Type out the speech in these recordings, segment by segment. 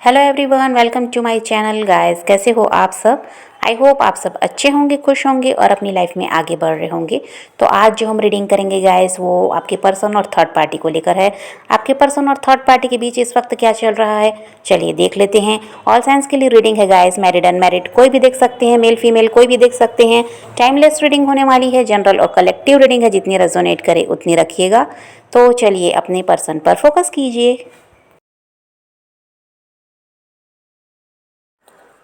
Hello everyone, welcome to my channel guys. कैसे हो आप सब? आई होप आप सब अच्छे होंगे, खुश होंगे और अपनी लाइफ में आगे बढ़ रहे होंगे। तो आज जो हम रीडिंग करेंगे गाइस, वो आपके पर्सन और थर्ड पार्टी को लेकर है। आपके पर्सन और थर्ड पार्टी के बीच इस वक्त क्या चल रहा है, चलिए देख लेते हैं। ऑल साइंस के लिए रीडिंग है गाइस, मैरिड अनमैरिड कोई भी देख सकते हैं, मेल फीमेल कोई भी देख सकते हैं। टाइमलेस रीडिंग होने वाली है, जनरल और कलेक्टिव रीडिंग है, जितनी रेजोनेट करे उतनी रखिएगा। तो चलिए अपने पर्सन पर फोकस कीजिए।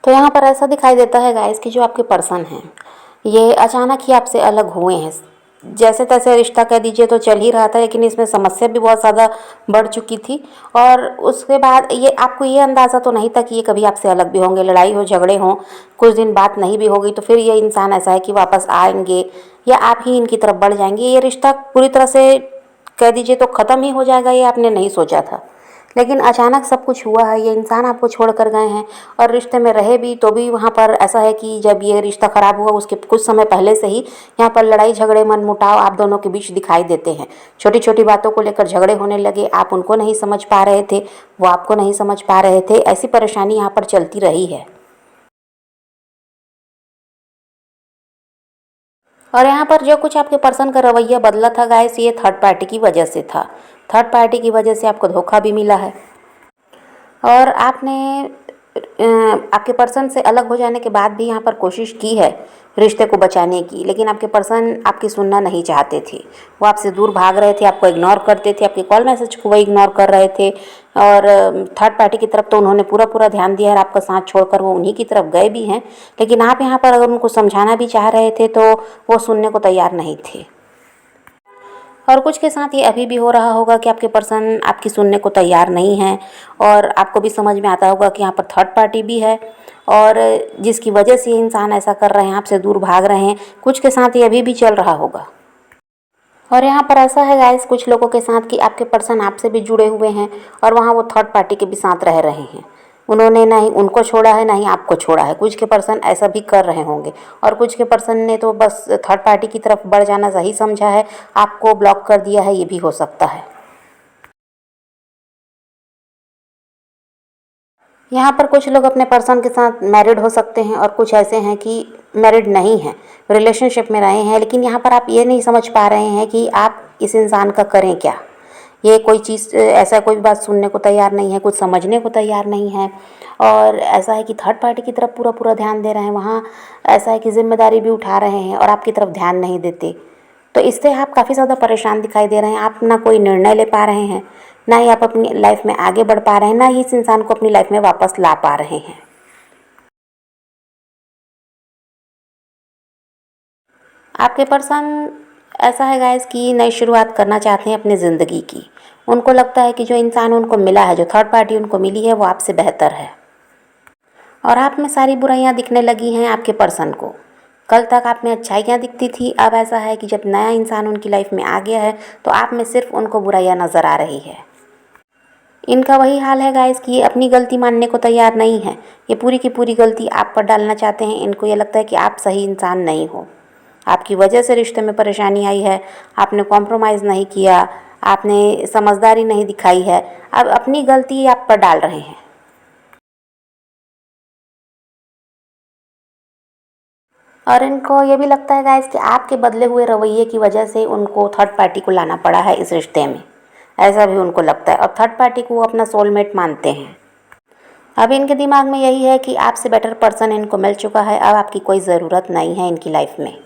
तो यहाँ पर ऐसा दिखाई देता है गाइस कि जो आपके पर्सन हैं ये अचानक ही आपसे अलग हुए हैं। जैसे तैसे रिश्ता कह दीजिए तो चल ही रहा था, लेकिन इसमें समस्या भी बहुत ज़्यादा बढ़ चुकी थी। और उसके बाद ये आपको ये अंदाज़ा तो नहीं था कि ये कभी आपसे अलग भी होंगे, लड़ाई हो झगड़े हों, कुछ दिन बात नहीं भी होगी तो फिर ये इंसान ऐसा है कि वापस आएंगे या आप ही इनकी तरफ बढ़ जाएंगे। ये रिश्ता पूरी तरह से कह दीजिए तो ख़त्म ही हो जाएगा, ये आपने नहीं सोचा था। लेकिन अचानक सब कुछ हुआ है, ये इंसान आपको छोड़ कर गए हैं। और रिश्ते में रहे भी तो भी वहाँ पर ऐसा है कि जब ये रिश्ता ख़राब हुआ उसके कुछ समय पहले से ही यहाँ पर लड़ाई झगड़े मनमुटाव आप दोनों के बीच दिखाई देते हैं। छोटी छोटी बातों को लेकर झगड़े होने लगे, आप उनको नहीं समझ पा रहे थे, वो आपको नहीं समझ पा रहे थे। ऐसी परेशानी यहाँ पर चलती रही है। और यहाँ पर जो कुछ आपके पर्सन का रवैया बदला था गाइस, ये थर्ड पार्टी की वजह से था। थर्ड पार्टी की वजह से आपको धोखा भी मिला है। और आपने आपके पर्सन से अलग हो जाने के बाद भी यहाँ पर कोशिश की है रिश्ते को बचाने की, लेकिन आपके पर्सन आपकी सुनना नहीं चाहते थे। वो आपसे दूर भाग रहे थे, आपको इग्नोर करते थे, आपके कॉल मैसेज को वो इग्नोर कर रहे थे। और थर्ड पार्टी की तरफ तो उन्होंने पूरा पूरा ध्यान दिया है, आपका साथ छोड़कर वो उन्हीं की तरफ गए भी हैं। लेकिन आप यहाँ पर अगर उनको समझाना भी चाह रहे थे तो वो सुनने को तैयार नहीं थे। और कुछ के साथ ये अभी भी हो रहा होगा कि आपके पर्सन आपकी सुनने को तैयार नहीं हैं। और आपको भी समझ में आता होगा कि यहाँ पर थर्ड पार्टी भी है और जिसकी वजह से ये इंसान ऐसा कर रहे हैं, आपसे दूर भाग रहे हैं। कुछ के साथ ये अभी भी चल रहा होगा। और यहाँ पर ऐसा है गाइस कुछ लोगों के साथ कि आपके पर्सन आपसे भी जुड़े हुए हैं और वहाँ वो थर्ड पार्टी के भी साथ रह रहे हैं। उन्होंने ना ही उनको छोड़ा है ना ही आपको छोड़ा है। कुछ के पर्सन ऐसा भी कर रहे होंगे और कुछ के पर्सन ने तो बस थर्ड पार्टी की तरफ बढ़ जाना सही समझा है, आपको ब्लॉक कर दिया है, ये भी हो सकता है। यहाँ पर कुछ लोग अपने पर्सन के साथ मैरिड हो सकते हैं और कुछ ऐसे हैं कि मैरिड नहीं हैं, रिलेशनशिप में रहे हैं। लेकिन यहाँ पर आप ये नहीं समझ पा रहे हैं कि आप इस इंसान का करें क्या। ये कोई चीज़ ऐसा कोई बात सुनने को तैयार नहीं है, कुछ समझने को तैयार नहीं है। और ऐसा है कि थर्ड पार्टी की तरफ पूरा पूरा ध्यान दे रहे हैं। वहाँ ऐसा है कि जिम्मेदारी भी उठा रहे हैं और आपकी तरफ ध्यान नहीं देते। तो इससे आप काफ़ी ज़्यादा परेशान दिखाई दे रहे हैं। आप ना कोई निर्णय ले पा रहे हैं, ना ही आप अपनी लाइफ में आगे बढ़ पा रहे हैं, ना ही इस इंसान को अपनी लाइफ में वापस ला पा रहे हैं। आपके पर्सन ऐसा है गाइस कि नई शुरुआत करना चाहते हैं अपनी ज़िंदगी की। उनको लगता है कि जो इंसान उनको मिला है, जो थर्ड पार्टी उनको मिली है, वो आपसे बेहतर है। और आप में सारी बुराइयां दिखने लगी हैं आपके पर्सन को। कल तक आप में अच्छाइयाँ दिखती थी, अब ऐसा है कि जब नया इंसान उनकी लाइफ में आ गया है तो आप में सिर्फ उनको बुराइयां नज़र आ रही है। इनका वही हाल है गाइस कि ये अपनी गलती मानने को तैयार नहीं है। ये पूरी की पूरी गलती आप पर डालना चाहते हैं। इनको ये लगता है कि आप सही इंसान नहीं हो। आपकी वजह से रिश्ते में परेशानी आई है, आपने कॉम्प्रोमाइज़ नहीं किया, आपने समझदारी नहीं दिखाई है। अब अपनी गलती आप पर डाल रहे हैं। और इनको ये भी लगता है गाइस कि आपके बदले हुए रवैये की वजह से उनको थर्ड पार्टी को लाना पड़ा है इस रिश्ते में। ऐसा भी उनको लगता है और थर्ड पार्टी को वो अपना सोलमेट मानते हैं। अब इनके दिमाग में यही है कि आपसे बेटर पर्सन इनको मिल चुका है, अब आपकी कोई ज़रूरत नहीं है इनकी लाइफ में।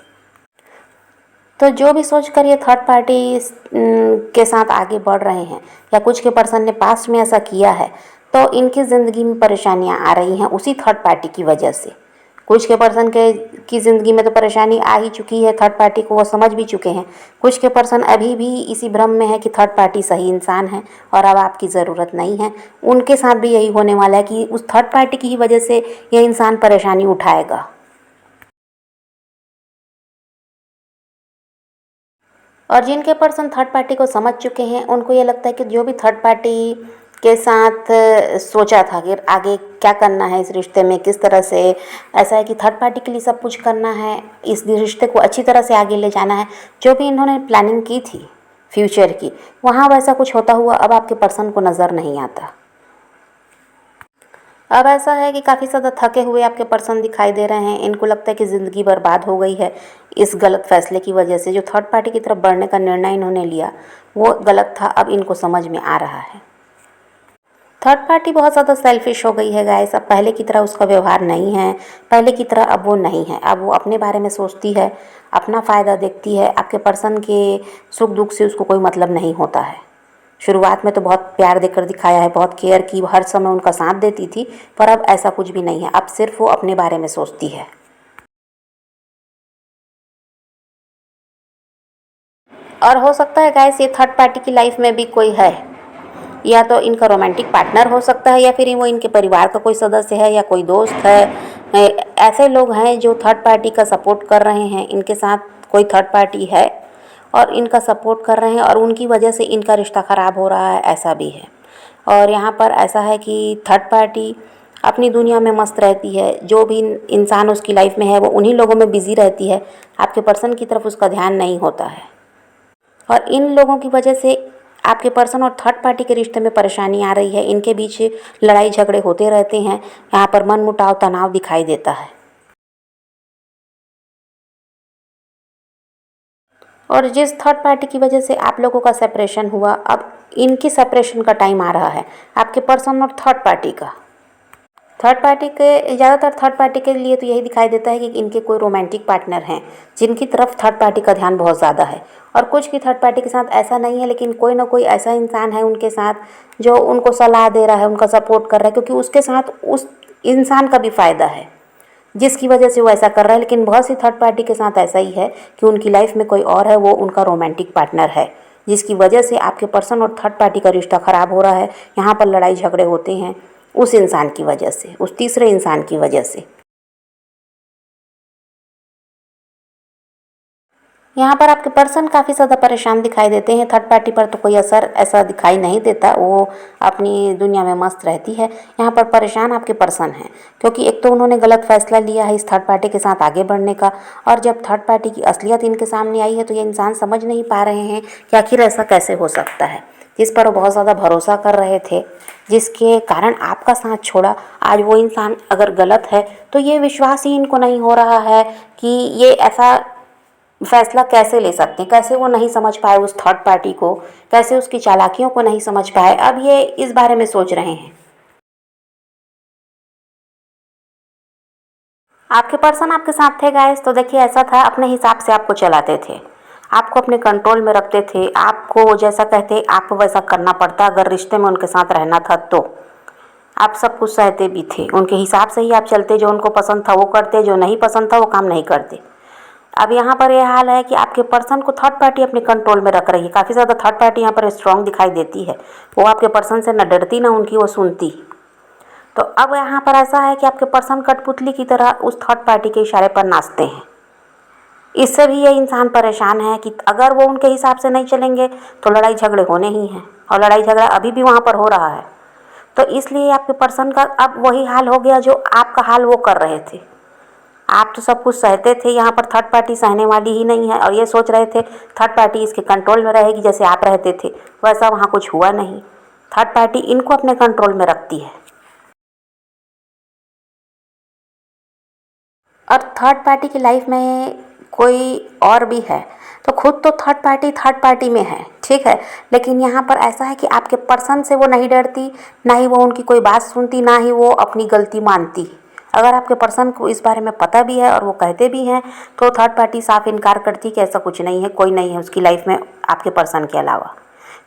तो जो भी सोच कर ये थर्ड पार्टी के साथ आगे बढ़ रहे हैं या कुछ के पर्सन ने पास्ट में ऐसा किया है, तो इनकी ज़िंदगी में परेशानियां आ रही हैं उसी थर्ड पार्टी की वजह से। कुछ के पर्सन के की ज़िंदगी में तो परेशानी आ ही चुकी है, थर्ड पार्टी को वो समझ भी चुके हैं। कुछ के पर्सन अभी भी इसी भ्रम में है कि थर्ड पार्टी सही इंसान है और अब आपकी ज़रूरत नहीं है। उनके साथ भी यही होने वाला है कि उस थर्ड पार्टी की ही वजह से ये इंसान परेशानी उठाएगा। और जिनके पर्सन थर्ड पार्टी को समझ चुके हैं उनको ये लगता है कि जो भी थर्ड पार्टी के साथ सोचा था कि आगे क्या करना है इस रिश्ते में, किस तरह से, ऐसा है कि थर्ड पार्टी के लिए सब कुछ करना है, इस रिश्ते को अच्छी तरह से आगे ले जाना है। जो भी इन्होंने प्लानिंग की थी फ्यूचर की, वहाँ वैसा कुछ होता हुआ अब आपके पर्सन को नज़र नहीं आता। अब ऐसा है कि काफ़ी ज़्यादा थके हुए आपके पर्सन दिखाई दे रहे हैं। इनको लगता है कि ज़िंदगी बर्बाद हो गई है इस गलत फैसले की वजह से। जो थर्ड पार्टी की तरफ बढ़ने का निर्णय इन्होंने लिया वो गलत था, अब इनको समझ में आ रहा है। थर्ड पार्टी बहुत ज़्यादा सेल्फिश हो गई है गाइस। अब पहले की तरह उसका व्यवहार नहीं है, पहले की तरह अब वो नहीं है। अब वो अपने बारे में सोचती है, अपना फ़ायदा देखती है। आपके पर्सन के सुख दुख से उसको कोई मतलब नहीं होता है। शुरुआत में तो बहुत प्यार देकर दिखाया है, बहुत केयर की, हर समय उनका साथ देती थी, पर अब ऐसा कुछ भी नहीं है। अब सिर्फ वो अपने बारे में सोचती है। और हो सकता है गाइस ये थर्ड पार्टी की लाइफ में भी कोई है, या तो इनका रोमांटिक पार्टनर हो सकता है, या फिर वो इनके परिवार का कोई सदस्य है, या कोई दोस्त है। ऐसे लोग हैं जो थर्ड पार्टी का सपोर्ट कर रहे हैं। इनके साथ कोई थर्ड पार्टी है और इनका सपोर्ट कर रहे हैं, और उनकी वजह से इनका रिश्ता ख़राब हो रहा है, ऐसा भी है। और यहाँ पर ऐसा है कि थर्ड पार्टी अपनी दुनिया में मस्त रहती है। जो भी इंसान उसकी लाइफ में है वो उन्हीं लोगों में बिज़ी रहती है। आपके पर्सन की तरफ उसका ध्यान नहीं होता है, और इन लोगों की वजह से आपके पर्सन और थर्ड पार्टी के रिश्ते में परेशानी आ रही है। इनके बीच लड़ाई झगड़े होते रहते हैं। यहाँ पर मनमुटाव, तनाव दिखाई देता है। और जिस थर्ड पार्टी की वजह से आप लोगों का सेपरेशन हुआ, अब इनकी सेपरेशन का टाइम आ रहा है, आपके पर्सन और थर्ड पार्टी का। थर्ड पार्टी के ज़्यादातर थर्ड पार्टी के लिए तो यही दिखाई देता है कि इनके कोई रोमांटिक पार्टनर हैं जिनकी तरफ थर्ड पार्टी का ध्यान बहुत ज़्यादा है। और कुछ की थर्ड पार्टी के साथ ऐसा नहीं है, लेकिन कोई ना कोई ऐसा इंसान है उनके साथ जो उनको सलाह दे रहा है, उनका सपोर्ट कर रहा है, क्योंकि उसके साथ उस इंसान का भी फ़ायदा है जिसकी वजह से वो ऐसा कर रहा है। लेकिन बहुत सी थर्ड पार्टी के साथ ऐसा ही है कि उनकी लाइफ में कोई और है, वो उनका रोमांटिक पार्टनर है, जिसकी वजह से आपके पर्सन और थर्ड पार्टी का रिश्ता ख़राब हो रहा है। यहाँ पर लड़ाई झगड़े होते हैं उस इंसान की वजह से, उस तीसरे इंसान की वजह से। यहाँ पर आपके पर्सन काफ़ी ज़्यादा परेशान दिखाई देते हैं। थर्ड पार्टी पर तो कोई असर ऐसा दिखाई नहीं देता, वो अपनी दुनिया में मस्त रहती है। यहाँ पर परेशान आपके पर्सन हैं, क्योंकि एक तो उन्होंने गलत फैसला लिया है इस थर्ड पार्टी के साथ आगे बढ़ने का, और जब थर्ड पार्टी की असलियत इनके सामने आई है तो ये इंसान समझ नहीं पा रहे हैं कि आखिर ऐसा कैसे हो सकता है। जिस पर वो बहुत ज़्यादा भरोसा कर रहे थे, जिसके कारण आपका साथ छोड़ा, आज वो इंसान अगर गलत है तो ये विश्वास ही इनको नहीं हो रहा है कि ये ऐसा फैसला कैसे ले सकते हैं। कैसे वो नहीं समझ पाए उस थर्ड पार्टी को, कैसे उसकी चालाकियों को नहीं समझ पाए। अब ये इस बारे में सोच रहे हैं। आपके पर्सन आपके साथ थे गाइस, तो देखिए ऐसा था, अपने हिसाब से आपको चलाते थे, आपको अपने कंट्रोल में रखते थे। आपको वो जैसा कहते आपको वैसा करना पड़ता, अगर रिश्ते में उनके साथ रहना था तो। आप सब कुछ सहते भी थे, उनके हिसाब से ही आप चलते। जो उनको पसंद था वो करते, जो नहीं पसंद था वो काम नहीं करते। अब यहाँ पर यह हाल है कि आपके पर्सन को थर्ड पार्टी अपने कंट्रोल में रख रही है। काफ़ी ज़्यादा थर्ड पार्टी यहाँ पर स्ट्रांग दिखाई देती है। वो आपके पर्सन से न डरती न उनकी वो सुनती। तो अब यहाँ पर ऐसा है कि आपके पर्सन कठपुतली की तरह उस थर्ड पार्टी के इशारे पर नाचते हैं। इससे भी ये इंसान परेशान है कि अगर वो उनके हिसाब से नहीं चलेंगे तो लड़ाई झगड़े होने ही हैं, और लड़ाई झगड़ा अभी भी वहाँ पर हो रहा है। तो इसलिए आपके पर्सन का अब वही हाल हो गया जो आपका हाल वो कर रहे थे। आप तो सब कुछ सहते थे, यहाँ पर थर्ड पार्टी सहने वाली ही नहीं है, और ये सोच रहे थे थर्ड पार्टी इसके कंट्रोल में रहेगी जैसे आप रहते थे। वैसा वहाँ कुछ हुआ नहीं। थर्ड पार्टी इनको अपने कंट्रोल में रखती है। और थर्ड पार्टी की लाइफ में कोई और भी है तो खुद तो थर्ड पार्टी में है, ठीक है, लेकिन यहाँ पर ऐसा है कि आपके पर्सन से वो नहीं डरती, ना ही वो उनकी कोई बात सुनती, ना ही वो अपनी गलती मानती। अगर आपके पर्सन को इस बारे में पता भी है और वो कहते भी हैं तो थर्ड पार्टी साफ इनकार करती कि ऐसा कुछ नहीं है, कोई नहीं है उसकी लाइफ में आपके पर्सन के अलावा।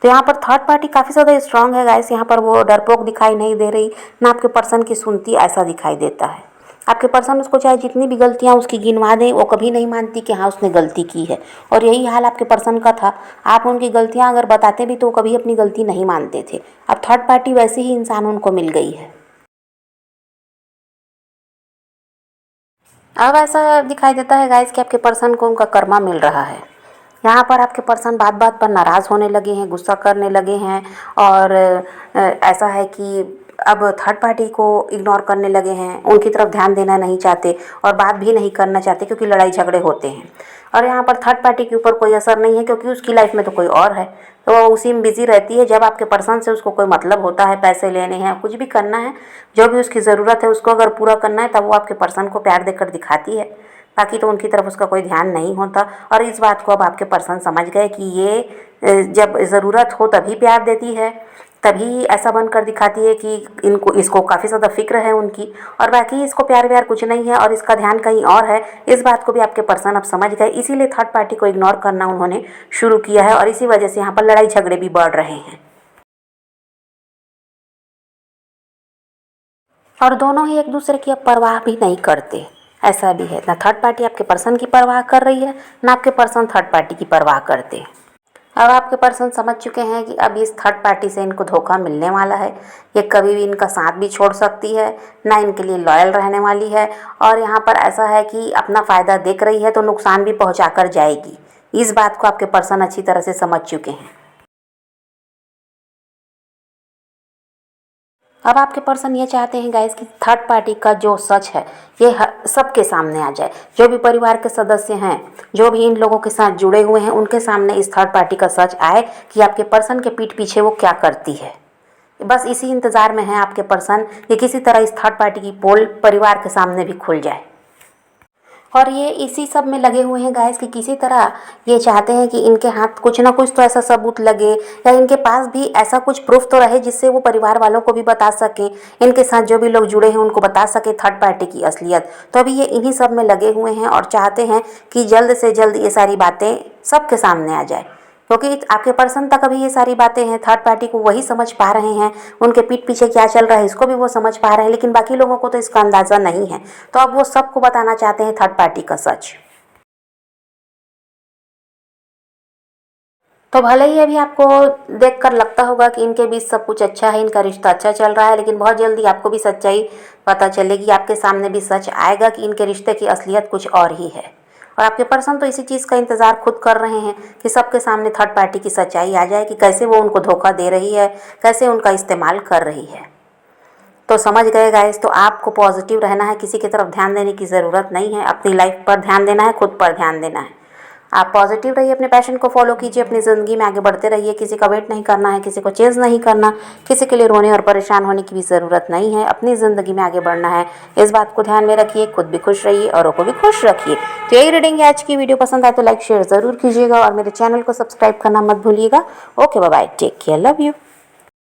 तो यहाँ पर थर्ड पार्टी काफ़ी ज़्यादा स्ट्रांग है गाइस। यहाँ पर वो डरपोक दिखाई नहीं दे रही, ना आपके पर्सन की सुनती, ऐसा दिखाई देता है। आपके पर्सन उसको चाहे जितनी भी गलतियाँ उसकी गिनवा दें, वो कभी नहीं मानती कि हाँ उसने गलती की है। और यही हाल आपके पर्सन का था। आप उनकी गलतियाँ अगर बताते भी तो वो कभी अपनी गलती नहीं मानते थे। अब थर्ड पार्टी वैसे ही इंसान उनको मिल गई है। अब ऐसा दिखाई देता है गाइस कि आपके पर्सन को उनका कर्मा मिल रहा है। यहाँ पर आपके पर्सन बात बात पर नाराज़ होने लगे हैं, गुस्सा करने लगे हैं, और ऐसा है कि अब थर्ड पार्टी को इग्नोर करने लगे हैं, उनकी तरफ ध्यान देना नहीं चाहते और बात भी नहीं करना चाहते क्योंकि लड़ाई झगड़े होते हैं। और यहाँ पर थर्ड पार्टी के ऊपर कोई असर नहीं है क्योंकि उसकी लाइफ में तो कोई और है, तो वो उसी में बिजी रहती है। जब आपके पर्सन से उसको कोई मतलब होता है, पैसे लेने हैं, कुछ भी करना है, जो भी उसकी ज़रूरत है उसको अगर पूरा करना है, तब वो आपके पर्सन को प्यार देकर दिखाती है। बाकी तो उनकी तरफ उसका कोई ध्यान नहीं होता। और इस बात को अब आपके पर्सन समझ गए कि ये जब ज़रूरत हो तभी प्यार देती है, तभी ऐसा बनकर दिखाती है कि इसको काफ़ी ज़्यादा फिक्र है उनकी, और बाकी इसको प्यार व्यार कुछ नहीं है और इसका ध्यान कहीं और है। इस बात को भी आपके पर्सन अब समझ गए, इसीलिए थर्ड पार्टी को इग्नोर करना उन्होंने शुरू किया है और इसी वजह से यहाँ पर लड़ाई झगड़े भी बढ़ रहे हैं। और दोनों ही एक दूसरे की अब परवाह भी नहीं करते, ऐसा भी है। ना थर्ड पार्टी आपके पर्सन की परवाह कर रही है, ना आपके पर्सन थर्ड पार्टी की परवाह करते। अब आपके पर्सन समझ चुके हैं कि अब इस थर्ड पार्टी से इनको धोखा मिलने वाला है। ये कभी भी इनका साथ भी छोड़ सकती है, ना इनके लिए लॉयल रहने वाली है। और यहाँ पर ऐसा है कि अपना फ़ायदा देख रही है तो नुकसान भी पहुँचा कर जाएगी। इस बात को आपके पर्सन अच्छी तरह से समझ चुके हैं। अब आपके पर्सन ये चाहते हैं गाइस कि थर्ड पार्टी का जो सच है ये सबके सामने आ जाए। जो भी परिवार के सदस्य हैं, जो भी इन लोगों के साथ जुड़े हुए हैं, उनके सामने इस थर्ड पार्टी का सच आए कि आपके पर्सन के पीठ पीछे वो क्या करती है। बस इसी इंतज़ार में है आपके पर्सन कि किसी तरह इस थर्ड पार्टी की पोल परिवार के सामने भी खुल जाए। और ये इसी सब में लगे हुए हैं गाइस कि किसी तरह ये चाहते हैं कि इनके हाथ कुछ ना कुछ तो ऐसा सबूत लगे, या इनके पास भी ऐसा कुछ प्रूफ तो रहे जिससे वो परिवार वालों को भी बता सके, इनके साथ जो भी लोग जुड़े हैं उनको बता सके थर्ड पार्टी की असलियत। तो अभी ये इन्हीं सब में लगे हुए हैं और चाहते हैं कि जल्द से जल्द ये सारी बातें सबके सामने आ जाए, क्योंकि आपके पर्सन तक अभी ये सारी बातें हैं, थर्ड पार्टी को वही समझ पा रहे हैं, उनके पीठ पीछे क्या चल रहा है इसको भी वो समझ पा रहे हैं, लेकिन बाकी लोगों को तो इसका अंदाज़ा नहीं है। तो अब वो सबको बताना चाहते हैं थर्ड पार्टी का सच। तो भले ही अभी आपको देखकर लगता होगा कि इनके बीच सब कुछ अच्छा है, इनका रिश्ता अच्छा चल रहा है, लेकिन बहुत जल्दी आपको भी सच्चाई पता चलेगी, आपके सामने भी सच आएगा कि इनके रिश्ते की असलियत कुछ और ही है। और आपके पर्सन तो इसी चीज़ का इंतज़ार खुद कर रहे हैं कि सबके सामने थर्ड पार्टी की सच्चाई आ जाए कि कैसे वो उनको धोखा दे रही है, कैसे उनका इस्तेमाल कर रही है। तो समझ गए गाइस, तो आपको पॉजिटिव रहना है, किसी की तरफ ध्यान देने की ज़रूरत नहीं है, अपनी लाइफ पर ध्यान देना है, खुद पर ध्यान देना है। आप पॉजिटिव रहिए, अपने पैशन को फॉलो कीजिए, अपनी ज़िंदगी में आगे बढ़ते रहिए। किसी का वेट नहीं करना है, किसी को चेज़ नहीं करना, किसी के लिए रोने और परेशान होने की भी ज़रूरत नहीं है। अपनी ज़िंदगी में आगे बढ़ना है, इस बात को ध्यान में रखिए। खुद भी खुश रहिए, औरों को भी खुश रखिए। तो यही रीडिंग है आज की। वीडियो पसंद आए तो लाइक शेयर ज़रूर कीजिएगा और मेरे चैनल को सब्सक्राइब करना मत भूलिएगा। Okay, bye bye, take care, love you.